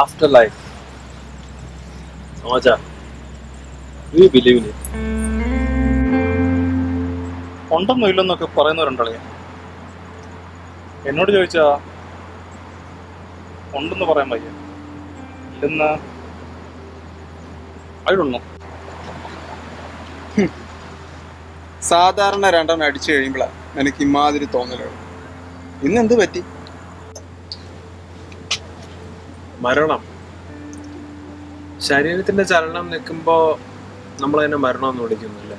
After life. Amaja, do you believe in it? ഉണ്ടെന്നോ ഇല്ലെന്നൊക്കെ പറയുന്നവരുണ്ടല്ലേ. എന്നോട് ചോദിച്ചാ ഉണ്ടെന്ന് പറയാൻ വയ്യ, ഇല്ലെന്ന് ആയിടുന്നു. സാധാരണ രണ്ടെണ്ണം അടിച്ചു കഴിയുമ്പോഴാണ് എനിക്ക് ഇമാതിരി തോന്നലുകൾ. ഇന്നെന്ത് പറ്റി? മരണം. ശരീരത്തിന്റെ ചലനം നിൽക്കുമ്പോൾ നമ്മൾ അതിനെ മരണം എന്ന് വിളിക്കുന്നില്ലേ?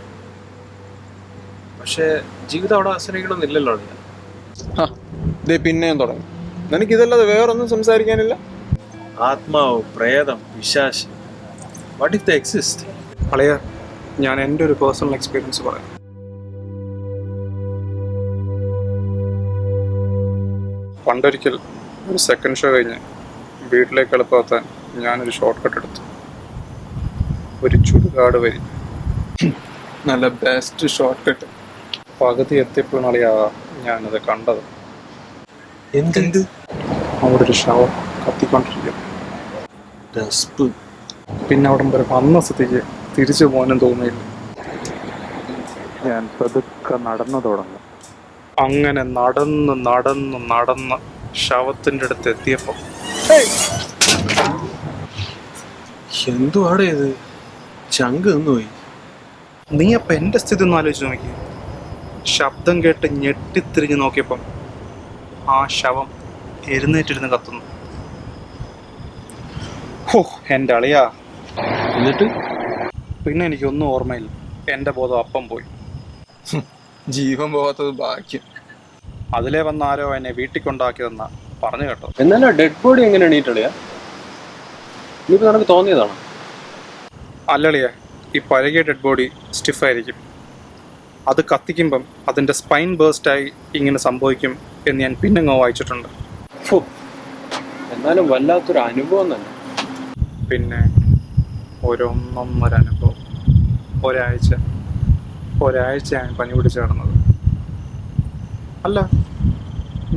പക്ഷെ ജീവിതം അവിടെ അവസാനിക്കണമെന്നില്ലല്ലോ. ഇതേ പിന്നെയും തുടങ്ങി. എനിക്കിതല്ലാതെ വേറൊന്നും സംസാരിക്കാനില്ല. ആത്മാവ്, പ്രേതം, പിശാച്, വാട്ട് ഇഫ് ദ എക്സിസ്റ്റ്? അളയ, ഞാൻ എൻ്റെ ഒരു പേഴ്സണൽ എക്സ്പീരിയൻസ് പറയാം. പണ്ടൊരിക്കൽ ഒരു സെക്കൻഡ് ഷോ കഴിഞ്ഞ് വീട്ടിലേക്ക് എളുപ്പമെത്താൻ ഞാനൊരു ഷോർട്ട് കട്ട് എടുത്തു. ഒരു ചുടുകാട് വരി, നല്ല ബെസ്റ്റ് ഷോർട്ട് കട്ട്. പകുതി എത്തിയപ്പോഴാണ് ഞാനത് കണ്ടത്. എന്ത്? അവിടെ ഒരു ശവം കത്തിക്കൊണ്ടിരിക്കുന്നു. പിന്നെ അവിടെ വരെ വന്ന സ്ഥിതിക്ക് തിരിച്ചു പോകാനും തോന്നിയില്ല. ഞാൻ പതുക്കെ നടന്നു തുടങ്ങി. അങ്ങനെ നടന്ന് നടന്ന് നടന്ന് ശവത്തിൻ്റെ അടുത്ത് എത്തിയപ്പോൾ എന്തുവാടെ ഇത്? ചങ്ക് നിന്നുപോയി. നീ അപ്പം എൻ്റെ സ്ഥിതി ഒന്ന് ആലോചിച്ച് നോക്കി. ശബ്ദം കേട്ട് ഞെട്ടിത്തിരിഞ്ഞ് നോക്കിയപ്പം ആ ശവം എഴുന്നേറ്റിരുന്ന് കത്തുന്നു. ഹോ, എൻ്റെ അളിയാ. എന്നിട്ട് പിന്നെ എനിക്കൊന്നും ഓർമ്മയില്ല. എൻ്റെ ബോധം അപ്പം പോയി. ജീവൻ പോകാത്തത് ഭാഗ്യം. അതിലേ വന്ന ആരോ എന്നെ വീട്ടിൽ കൊണ്ടാക്കിയതെന്നാ പറഞ്ഞു കേട്ടോ. എന്നാലും ഡെഡ് ബോഡി എങ്ങനെ എണീറ്റളിയാ? ഇനിയിപ്പോ നിനക്ക് തോന്നിയതാണോ? അല്ലളിയാ, ഈ പഴകിയ ഡെഡ് ബോഡി സ്റ്റിഫായിരിക്കും. അത് കത്തിക്കുമ്പം അതിൻ്റെ സ്പൈൻ ബേസ്റ്റായി ഇങ്ങനെ സംഭവിക്കും എന്ന് ഞാൻ പിന്നെങ്ങോ വായിച്ചിട്ടുണ്ട്. എന്നാലും വല്ലാത്തൊരു അനുഭവം തന്നെ. പിന്നെ ഒരൊന്നൊന്നര അനുഭവം. ഒരാഴ്ച ഞാൻ പനി പിടിച്ച് കിടന്നത്. അല്ല,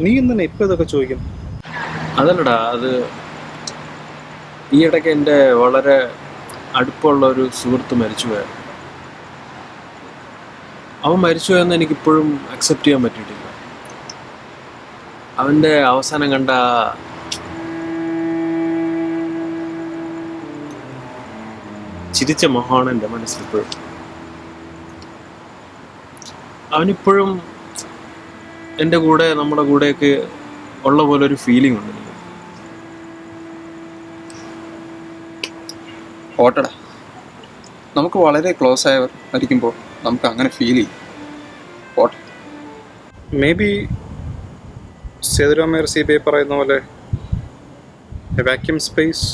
നീ എന്തിനാ ഇപ്പം ഇതൊക്കെ ചോദിക്കും? അതല്ലടാ, അത് ഈ ഇടയ്ക്ക് എൻ്റെ വളരെ അടുപ്പമുള്ള ഒരു സുഹൃത്ത് മരിച്ചുപോയായിരുന്നു. അവൻ മരിച്ചുപോയെന്ന് എനിക്കിപ്പോഴും അക്സെപ്റ്റ് ചെയ്യാൻ പറ്റിയിട്ടില്ല. അവൻ്റെ അവസാനം കണ്ട ചിരിച്ച മുഖമാണ് എൻ്റെ മനസ്സിലിപ്പോഴും. അവനിപ്പോഴും എൻ്റെ കൂടെ, നമ്മുടെ കൂടെയൊക്കെ ഉള്ള പോലെ ഒരു ഫീലിംഗ് ഉണ്ട് എനിക്ക്. ഓട്ടടാ, നമുക്ക് വളരെ ക്ലോസ് ആയവർ മരിക്കുമ്പോൾ നമുക്ക് അങ്ങനെ ഫീൽ ചെയ്യും. ഓട്ടെ. മേ ബി സേതുരാമയ്യർ CBI പറയുന്ന പോലെ a vacuum space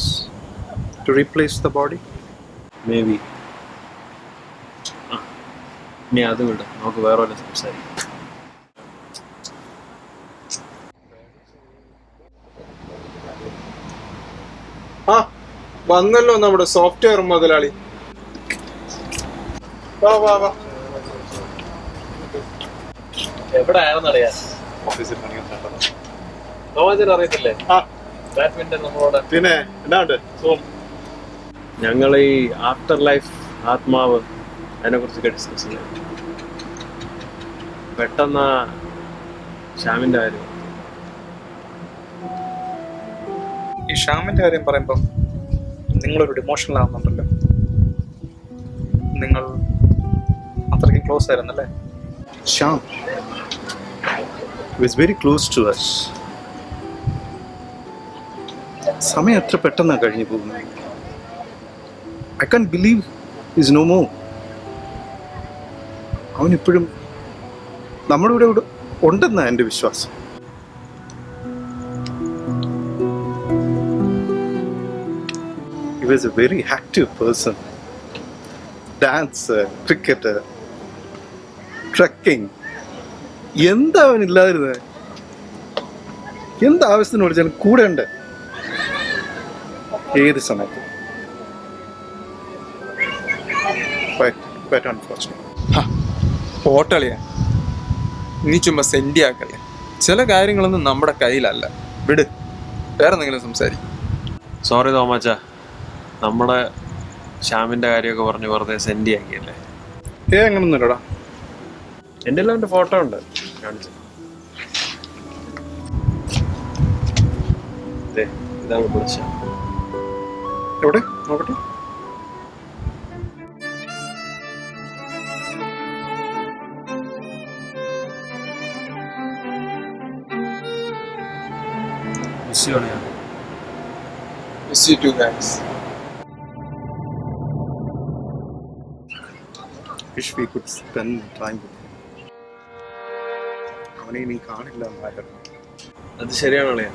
to replace the body. May be. ഇനി അത് വിട്, നമുക്ക് വേറെ വല്ല സംസാരിക്കാം. ആ, വന്നല്ലോ നമ്മുടെ സോഫ്റ്റ്വെയർ മുതലാളി. വാ വാ വാ. എവിടെ ആയെന്നറിയാം. തോമച്ചൻ അറിയത്തില്ലേ? ബാഡ്മിന്റൺ നമ്മളോട്. പിന്നെ എന്നാണ്ട്? ഞങ്ങൾ ഈ ആഫ്റ്റർ ലൈഫ്, ആത്മാവ്, അതിനെ കുറിച്ചൊക്കെ ഡിസ്കസ് ചെയ്യാം. പെട്ടെന്ന് ശ്യാമിന്റെ കാര്യം. ഈ ഷ്യാമിൻ്റെ കാര്യം പറയുമ്പം നിങ്ങളൊരു ഇമോഷണൽ ആവുന്നുണ്ടല്ലോ. നിങ്ങൾ അത്രയ്ക്കും close ആയിരുന്നല്ലേ? Shyam was very close to us. സമയം എത്ര പെട്ടെന്നാണ് കഴിഞ്ഞു പോകുന്നത്. I can believe is no more. അവനിപ്പോഴും നമ്മുടെ ഇവിടെ ഉണ്ടെന്നാണ് എൻ്റെ വിശ്വാസം. He was a very active person. Dancer, cricketer, trekking. എന്താ അവനില്ലാതിരുന്നത്? എന്താവശ്യത്തിന് വിളിച്ചാലും കൂടെ ഉണ്ട് ഏത് സമയത്ത്. ഓട്ടളിയാ, നീ ചുമ്മാ സെൻഡി ആക്കല്ലേ. ചില കാര്യങ്ങളൊന്നും നമ്മുടെ കയ്യിലല്ല. വിട്, വേറെ എന്തെങ്കിലും സംസാരിക്കും. സോറി തോമാച്ച, നമ്മുടെ ശ്യാമിൻ്റെ കാര്യമൊക്കെ പറഞ്ഞ് വെറുതെ സെൻഡ് ആക്കിയല്ലേ. അങ്ങനൊന്നുമില്ലടാ. എൻ്റെ എല്ലാം എൻ്റെ ഫോട്ടോ ഉണ്ട്, കാണിച്ചു. ഇതാണ് വിളിച്ച. എവിടെ നോക്കട്ടെ. Miss you too, guys. Wish we could spend time with him. അവനെ നീ കാണില്ല എന്നായിരുന്നു. അത് ശരിയാണ് അളിയ.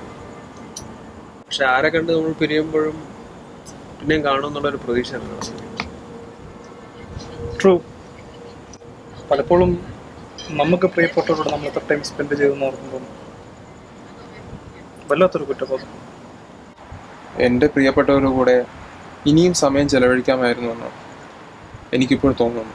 പക്ഷെ ആരെ കണ്ട് നമ്മൾ പിരിയുമ്പോഴും പിന്നെയും കാണുമെന്നുള്ളൊരു പ്രതീക്ഷയാണ്. ട്രൂ. പലപ്പോഴും നമുക്ക് പ്രിയപ്പെട്ടവരോട് നമ്മൾ എത്ര ടൈം സ്പെൻഡ് ചെയ്തെന്ന് ഓർക്കുമ്പോൾ വല്ലാത്തൊരു കുറ്റബോധം. എൻ്റെ പ്രിയപ്പെട്ടവരുടെ കൂടെ ഇനിയും സമയം ചെലവഴിക്കാമായിരുന്നു എന്ന് എനിക്കിപ്പോൾ തോന്നുന്നു.